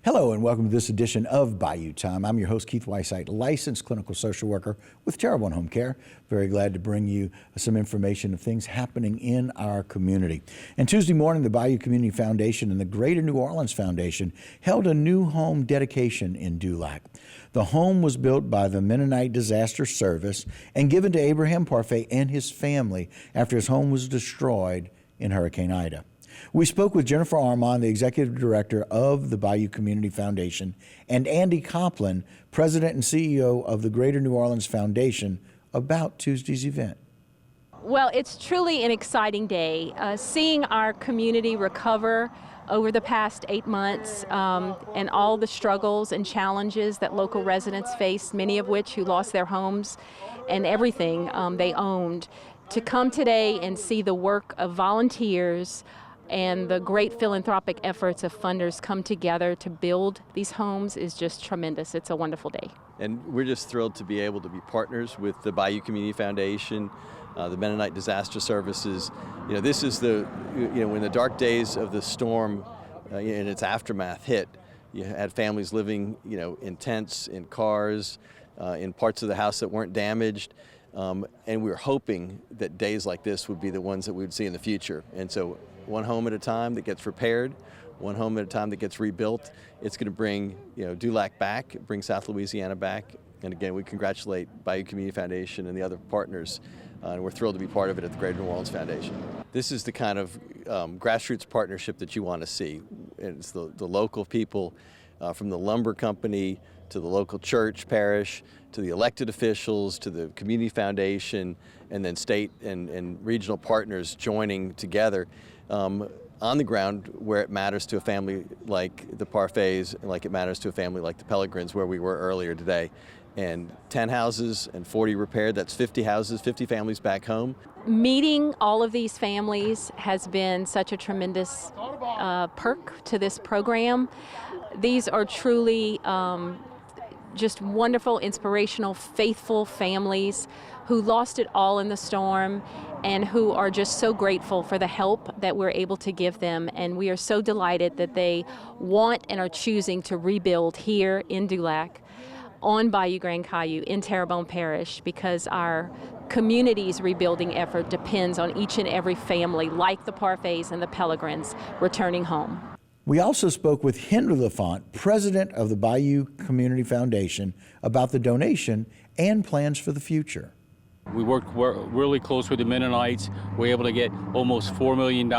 Hello and welcome to this edition of Bayou Time. I'm your host, Keith Weissite, licensed clinical social worker with Terrebonne Home Care. Very glad to bring you some information of things happening in our community. And Tuesday morning, the Bayou Community Foundation and the Greater New Orleans Foundation held a new home dedication in Dulac. The home was built by the Mennonite Disaster Service and given to Abraham Parfait and his family after his home was destroyed in Hurricane Ida. We spoke with Jennifer Armand, the Executive Director of the Bayou Community Foundation, and Andy Copeland, President and CEO of the Greater New Orleans Foundation, about Tuesday's event. Well, it's truly an exciting day. Seeing our community recover over the past 8 months and all the struggles and challenges that local residents faced, many of which who lost their homes and everything they owned, to come today and see the work of volunteers and the great philanthropic efforts of funders come together to build these homes is just tremendous. It's a wonderful day. And we're just thrilled to be able to be partners with the Bayou Community Foundation, the Mennonite Disaster Services. This is when the dark days of the storm and its aftermath hit, you had families living, in tents, in cars, in parts of the house that weren't damaged. And we were hoping that days like this would be the ones that we would see in the future. And so one home at a time that gets repaired, one home at a time that gets rebuilt. It's going to bring Dulac back, bring South Louisiana back. And again, we congratulate Bayou Community Foundation and the other partners. And we're thrilled to be part of it at the Greater New Orleans Foundation. This is the kind of grassroots partnership that you want to see. It's the local people from the lumber company to the local church, parish, to the elected officials, to the community foundation, and then state and regional partners joining together on the ground where it matters to a family like the Parfaits, and like it matters to a family like the Pellegrins, where we were earlier today. And 10 houses and 40 repaired, that's 50 houses, 50 families back home. Meeting all of these families has been such a tremendous perk to this program. These are truly just wonderful, inspirational, faithful families who lost it all in the storm and who are just so grateful for the help that we're able to give them. And we are so delighted that they want and are choosing to rebuild here in Dulac, on Bayou Grand Caillou, in Terrebonne Parish, because our community's rebuilding effort depends on each and every family, like the Parfaits and the Pellegrins, returning home. We also spoke with Henry Lafont, President of the Bayou Community Foundation, about the donation and plans for the future. We worked really close with the Mennonites. We were able to get almost $4 million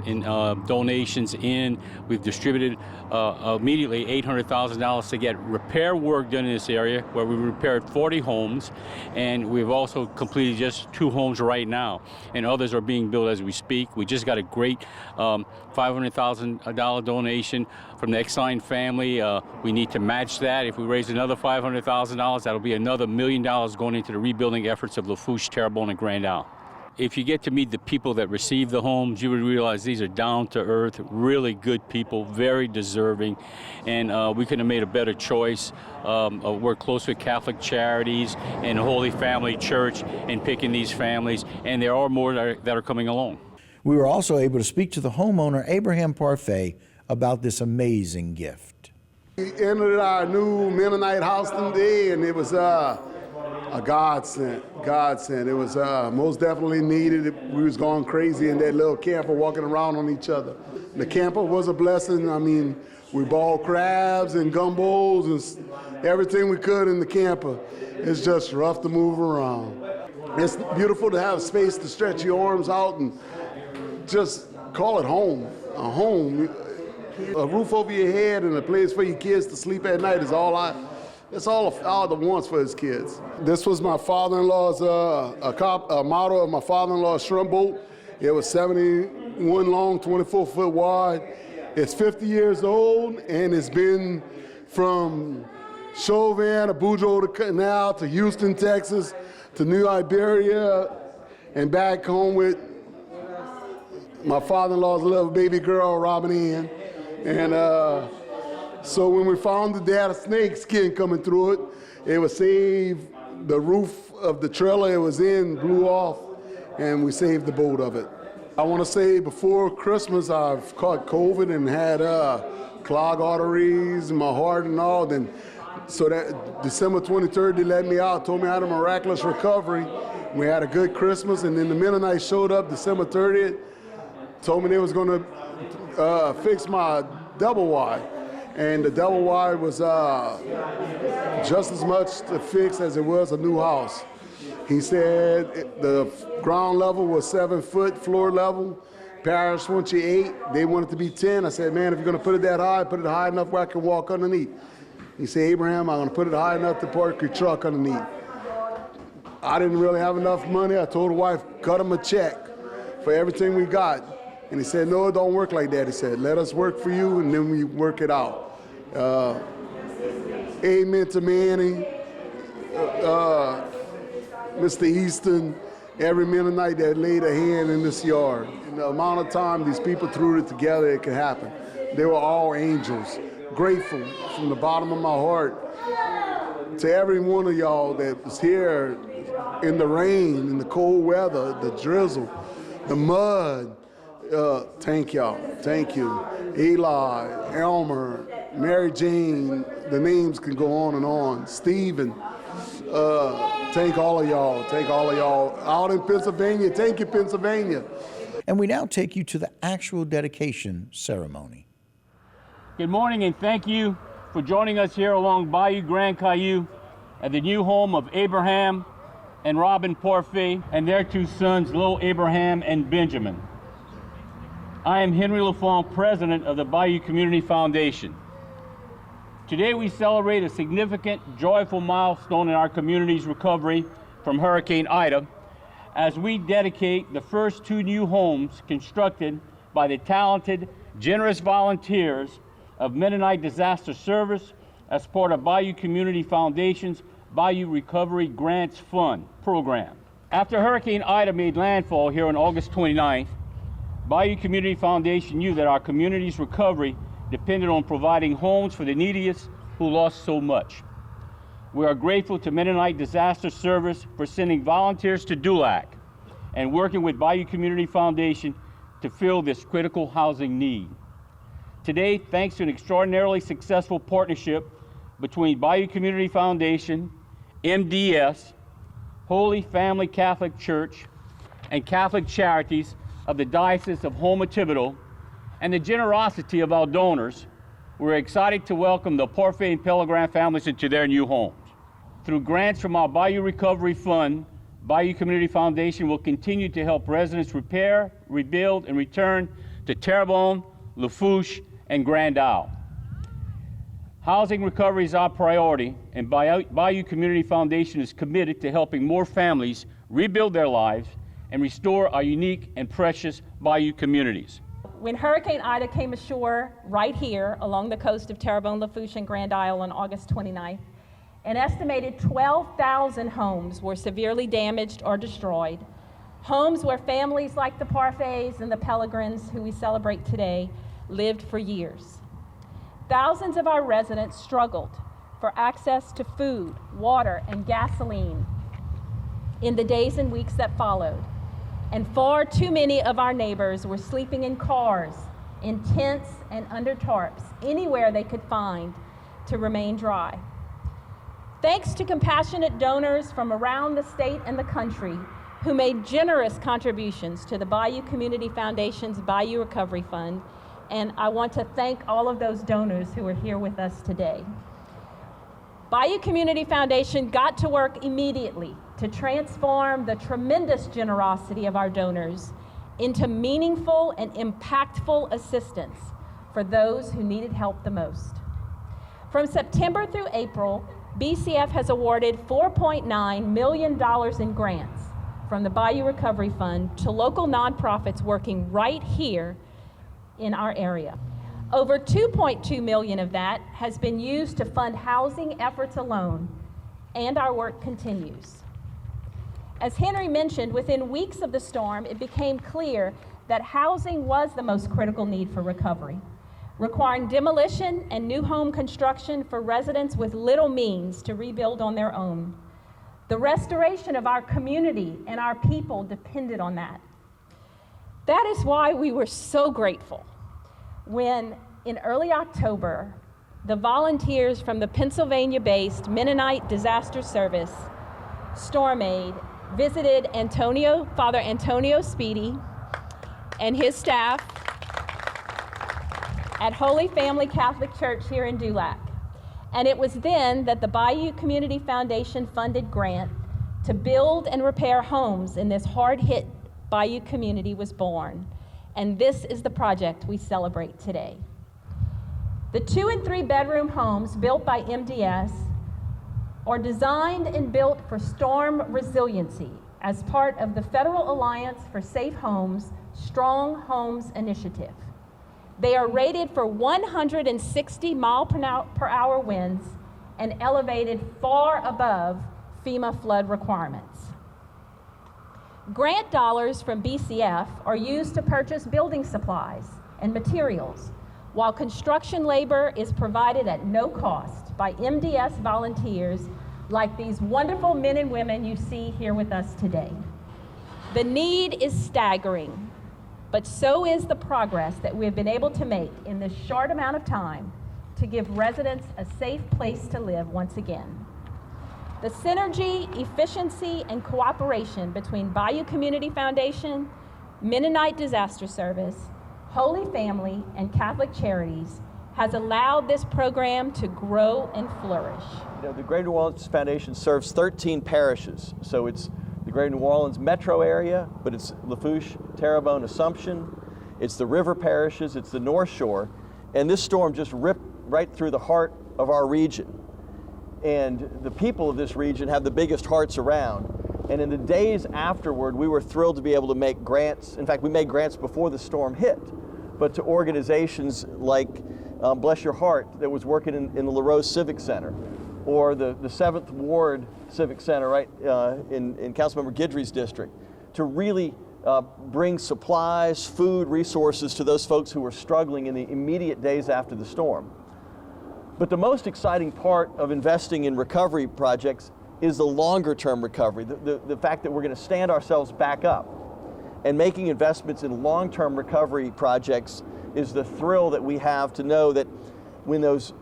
in donations in. We've distributed immediately $800,000 to get repair work done in this area, where we repaired 40 homes, and we've also completed just 2 homes right now, and others are being built as we speak. We just got a great $500,000 donation from the Exline family. We need to match that. If we raise another $500,000, that'll be another $1 million going into the rebuilding efforts of Lafont, Terrebonne, and Grand Isle. If you get to meet the people that receive the homes, you would realize these are down-to-earth, really good people, very deserving, and we couldn't have made a better choice. We're close with Catholic Charities and the Holy Family Church in picking these families, and there are more that are coming along. We were also able to speak to the homeowner, Abraham Parfait, about this amazing gift. We entered our new Mennonite house today, and it was a godsend. It was most definitely needed. We was going crazy in that little camper, walking around on each other. The camper was a blessing. I mean, we bought crabs and gumbos and everything we could in the camper. It's just rough to move around. It's beautiful to have space to stretch your arms out and just call it home. A home. A roof over your head and a place for your kids to sleep at night is it's all the wants for his kids. This was my father-in-law's, a model of my father-in-law's shrimp boat. It was 71 long, 24-foot wide. It's 50 years old, and it's been from Chauvin to Boudreaux to Canal to Houston, Texas, to New Iberia, and back home with my father-in-law's little baby girl, Robin Ann. And so when we found that they had a snake skin coming through it, it would save the roof of the trailer it was in, blew off, and we saved the boat of it. I want to say before Christmas, I've caught COVID and had clogged arteries in my heart and all. Then, so that December 23rd, they let me out, told me I had a miraculous recovery. We had a good Christmas, and then the Mennonites showed up December 30th, told me they was going to fix my double wide. And the double wide was just as much to fix as it was a new house. He said the ground level was 7 foot floor level. Parish wants you 8. They want it to be 10. I said, man, if you're going to put it that high, put it high enough where I can walk underneath. He said, Abraham, I'm going to put it high enough to park your truck underneath. I didn't really have enough money. I told the wife, cut him a check for everything we got. And he said, no, it don't work like that. He said, let us work for you, and then we work it out. Amen to Manny, Mr. Easton, every Mennonite that laid a hand in this yard. In the amount of time these people threw it together, it could happen. They were all angels. Grateful from the bottom of my heart to every one of y'all that was here in the rain, in the cold weather, the drizzle, the mud. Thank y'all. Thank you. Eli, Elmer, Mary Jane, the names can go on and on. Stephen. Thank all of y'all. Thank all of y'all out in Pennsylvania. Thank you, Pennsylvania. And we now take you to the actual dedication ceremony. Good morning, and thank you for joining us here along Bayou Grand Caillou at the new home of Abraham and Robin Parfait and their 2 sons, Lil Abraham and Benjamin. I am Henry Lafont, president of the Bayou Community Foundation. Today we celebrate a significant, joyful milestone in our community's recovery from Hurricane Ida as we dedicate the first 2 new homes constructed by the talented, generous volunteers of Mennonite Disaster Service as part of Bayou Community Foundation's Bayou Recovery Grants Fund program. After Hurricane Ida made landfall here on August 29th, Bayou Community Foundation knew that our community's recovery depended on providing homes for the neediest who lost so much. We are grateful to Mennonite Disaster Service for sending volunteers to Dulac and working with Bayou Community Foundation to fill this critical housing need. Today, thanks to an extraordinarily successful partnership between Bayou Community Foundation, MDS, Holy Family Catholic Church, and Catholic Charities of the Diocese of Houma-Thibodeau, and the generosity of our donors, we're excited to welcome the Parfait and Pellegrin families into their new homes. Through grants from our Bayou Recovery Fund, Bayou Community Foundation will continue to help residents repair, rebuild, and return to Terrebonne, Lafourche, and Grand Isle. Housing recovery is our priority, and Bayou Community Foundation is committed to helping more families rebuild their lives and restore our unique and precious Bayou communities. When Hurricane Ida came ashore right here along the coast of Terrebonne, Lafourche, and Grand Isle on August 29th, an estimated 12,000 homes were severely damaged or destroyed. Homes where families like the Parfaits and the Pellegrins, who we celebrate today, lived for years. Thousands of our residents struggled for access to food, water, and gasoline in the days and weeks that followed. And far too many of our neighbors were sleeping in cars, in tents, and under tarps, anywhere they could find to remain dry. Thanks to compassionate donors from around the state and the country who made generous contributions to the Bayou Community Foundation's Bayou Recovery Fund, and I want to thank all of those donors who are here with us today. Bayou Community Foundation got to work immediately to transform the tremendous generosity of our donors into meaningful and impactful assistance for those who needed help the most. From September through April, BCF has awarded $4.9 million in grants from the Bayou Recovery Fund to local nonprofits working right here in our area. Over $2.2 million of that has been used to fund housing efforts alone, and our work continues. As Henry mentioned, within weeks of the storm, it became clear that housing was the most critical need for recovery, requiring demolition and new home construction for residents with little means to rebuild on their own. The restoration of our community and our people depended on that. That is why we were so grateful when In early October, the volunteers from the Pennsylvania-based Mennonite Disaster Service, Storm Aid, visited Father Antonio Speedy and his staff at Holy Family Catholic Church here in Dulac. And it was then that the Bayou Community Foundation funded grant to build and repair homes in this hard-hit Bayou community was born. And this is the project we celebrate today. The 2 and 3 bedroom homes built by MDS are designed and built for storm resiliency as part of the Federal Alliance for Safe Homes Strong Homes Initiative. They are rated for 160 mile per hour winds and elevated far above FEMA flood requirements. Grant dollars from BCF are used to purchase building supplies and materials, while construction labor is provided at no cost by MDS volunteers like these wonderful men and women you see here with us today. The need is staggering, but so is the progress that we have been able to make in this short amount of time to give residents a safe place to live once again. The synergy, efficiency, and cooperation between Bayou Community Foundation, Mennonite Disaster Service, Holy Family, and Catholic Charities has allowed this program to grow and flourish. You know, the Greater New Orleans Foundation serves 13 parishes, so it's the Greater New Orleans metro area, but it's Lafourche, Terrebonne, Assumption, it's the river parishes, it's the North Shore, and this storm just ripped right through the heart of our region. And the people of this region have the biggest hearts around. And in the days afterward, we were thrilled to be able to make grants. In fact, we made grants before the storm hit, but to organizations like Bless Your Heart that was working in the LaRose Civic Center, or the 7th Ward Civic Center right in Councilmember Guidry's district, to really bring supplies, food, resources to those folks who were struggling in the immediate days after the storm. But the most exciting part of investing in recovery projects is the longer term recovery, the fact that we're going to stand ourselves back up. And making investments in long-term recovery projects is the thrill that we have to know that when those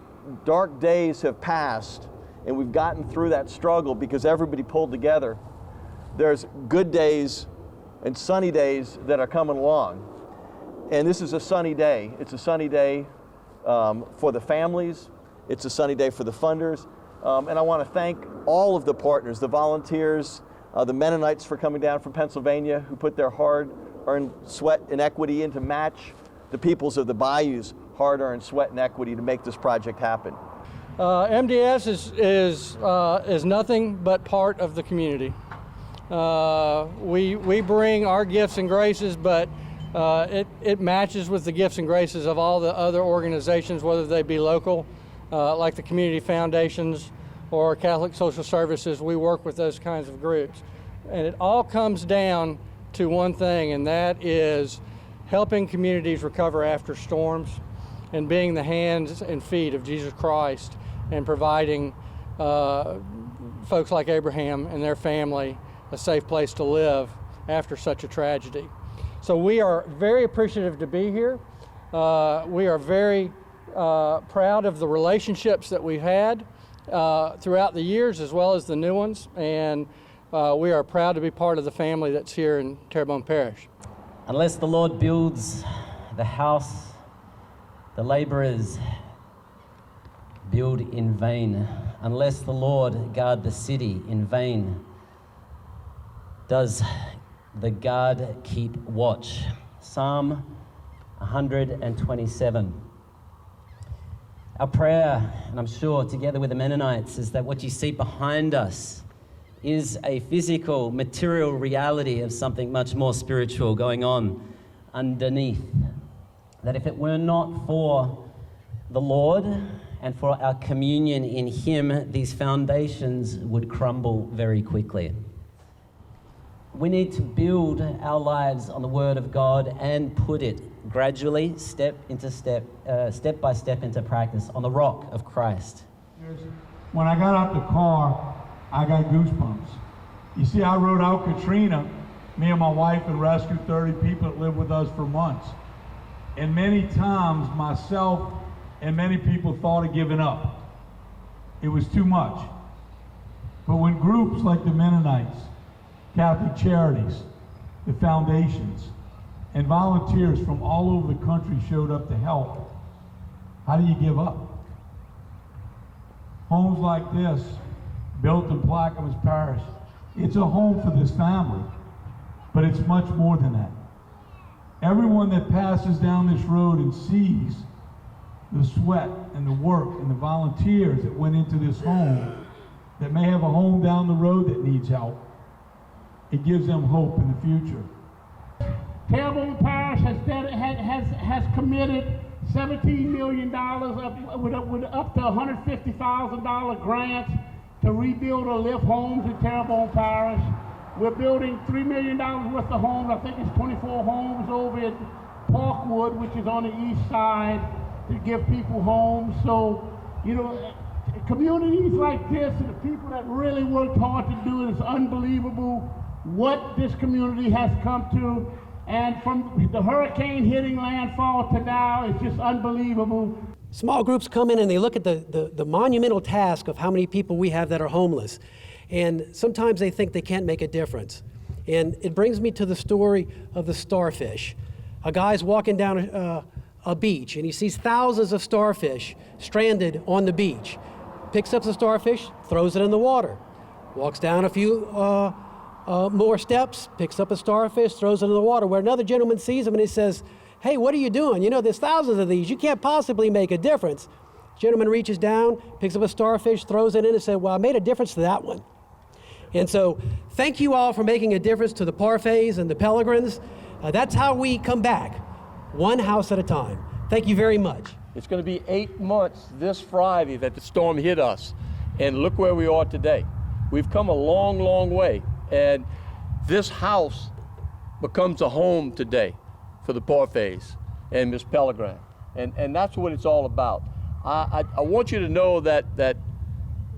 dark days have passed and we've gotten through that struggle because everybody pulled together, there's good days and sunny days that are coming along. And this is a sunny day. It's a sunny day for the families. It's a sunny day for the funders. And I want to thank all of the partners, the volunteers, the Mennonites for coming down from Pennsylvania who put their hard-earned sweat and equity in to match the peoples of the Bayou's hard-earned sweat and equity to make this project happen. MDS is nothing but part of the community. We bring our gifts and graces, but it matches with the gifts and graces of all the other organizations, whether they be local, like the community foundations or Catholic Social Services. We work with those kinds of groups. And it all comes down to one thing, and that is helping communities recover after storms and being the hands and feet of Jesus Christ and providing folks like Abraham and their family a safe place to live after such a tragedy. So we are very appreciative to be here. We are very proud of the relationships that we've had throughout the years as well as the new ones, and we are proud to be part of the family that's here in Terrebonne Parish. Unless the Lord builds the house, the laborers build in vain. Unless the Lord guard the city, in vain does the guard keep watch. Psalm 127. Our prayer, and I'm sure together with the Mennonites, is that what you see behind us is a physical, material reality of something much more spiritual going on underneath. That if it were not for the Lord and for our communion in Him, these foundations would crumble very quickly. We need to build our lives on the Word of God and put it gradually, step by step into practice on the rock of Christ. When I got out the car, I got goosebumps. You see, I rode out Katrina. Me and my wife had rescued 30 people that lived with us for months. And many times myself and many people thought of giving up. It was too much. But when groups like the Mennonites, Catholic Charities, the foundations, and volunteers from all over the country showed up to help, how do you give up? Homes like this, built in Plaquemines Parish, it's a home for this family, but it's much more than that. Everyone that passes down this road and sees the sweat and the work and the volunteers that went into this home, that may have a home down the road that needs help, it gives them hope in the future. Terrebonne Parish has committed $17 million with up to $150,000 grants to rebuild or lift homes in Terrebonne Parish. We're building $3 million worth of homes. I think it's 24 homes over at Parkwood, which is on the east side, to give people homes. So, you know, communities like this and the people that really worked hard to do it, is unbelievable what this community has come to. And from the hurricane hitting landfall to now, it's just unbelievable. Small groups come in and they look at the monumental task of how many people we have that are homeless. And sometimes they think they can't make a difference. And it brings me to the story of the starfish. A guy's walking down a beach and he sees thousands of starfish stranded on the beach. Picks up the starfish, throws it in the water. Walks down a few more steps, picks up a starfish, throws it in the water, where another gentleman sees him and he says, "Hey, what are you doing? You know, there's thousands of these. You can't possibly make a difference." Gentleman reaches down, picks up a starfish, throws it in and said, "Well, I made a difference to that one." And so thank you all for making a difference to the Parfaits and the Pellegrins. That's how we come back, one house at a time. Thank you very much. It's going to be 8 months this Friday that the storm hit us, and look where we are today. We've come a long, long way, and this house becomes a home today for the Parfaits and Miss Pellegrin, and that's what it's all about. I want you to know that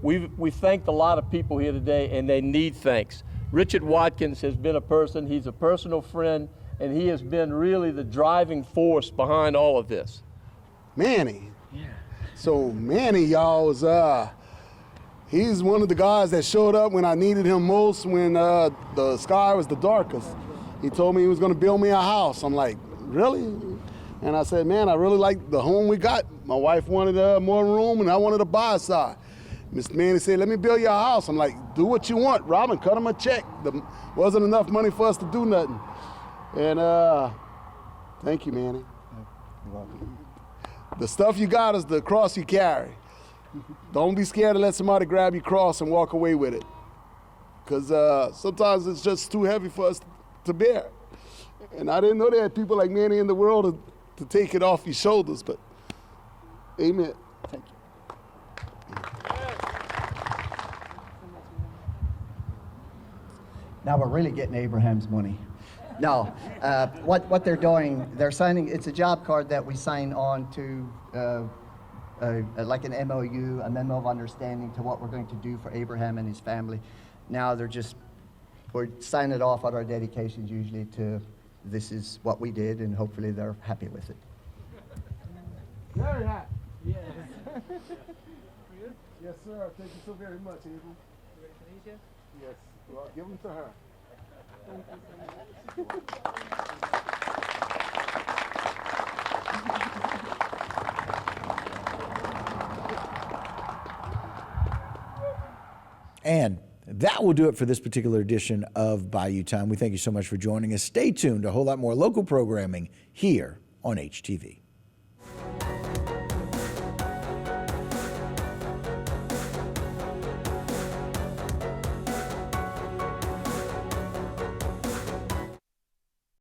we thanked a lot of people here today, and they need thanks. Richard Watkins has been a person, he's a personal friend, and he has been really the driving force behind all of this. Manny. Yeah. So Manny, y'all, was he's one of the guys that showed up when I needed him most, when the sky was the darkest. He told me he was gonna build me a house. I'm like, really? And I said, man, I really like the home we got. My wife wanted more room and I wanted a buy side. Mr. Manny said, let me build you a house. I'm like, do what you want, Robin, cut him a check. There wasn't enough money for us to do nothing. And thank you, Manny. You're welcome. The stuff you got is the cross you carry. Don't be scared to let somebody grab your cross and walk away with it. Because sometimes it's just too heavy for us to bear. And I didn't know there had people like Manny in the world to take it off your shoulders, but amen. Thank you. Now we're really getting Abraham's money. No, what they're doing, they're signing, it's a job card that we sign on to like an MOU, a memo of understanding to what we're going to do for Abraham and his family. Now we're signing it off at our dedications usually to this is what we did, and hopefully they're happy with it. Very happy. Yes. Yes, sir. Thank you so very much, Abram. Yes. Well, give them to her. And that will do it for this particular edition of Bayou Time. We thank you so much for joining us. Stay tuned. A whole lot more local programming here on HTV.